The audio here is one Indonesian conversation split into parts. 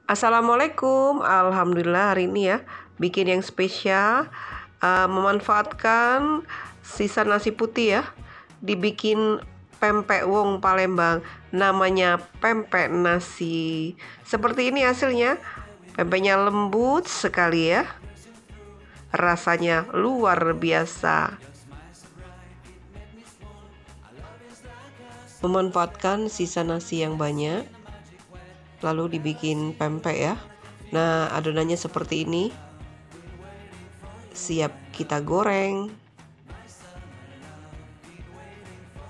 Assalamualaikum, alhamdulillah hari ini ya bikin yang spesial, memanfaatkan sisa nasi putih ya, dibikin pempek wong Palembang, namanya pempek nasi. Seperti ini hasilnya, pempeknya lembut sekali ya, rasanya luar biasa. Memanfaatkan sisa nasi yang banyak, lalu dibikin pempek ya. Nah, adonannya seperti ini, siap kita goreng.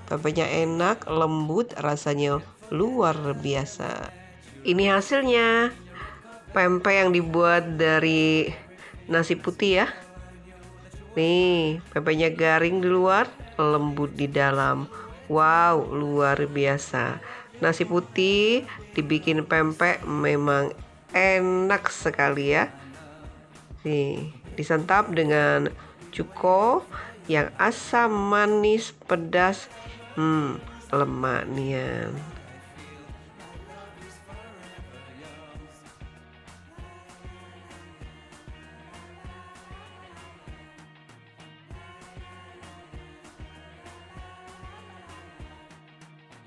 Pempeknya enak, lembut, rasanya luar biasa. Ini hasilnya, pempek yang dibuat dari nasi putih ya. Nih, pempeknya garing di luar, lembut di dalam. Wow, luar biasa. Nasi putih dibikin pempek memang enak sekali ya. Nih, disantap dengan cuko yang asam, manis, pedas, lemak nian.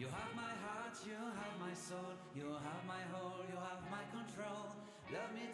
You have my heart, you have my soul, you have my whole, you have my control. Love me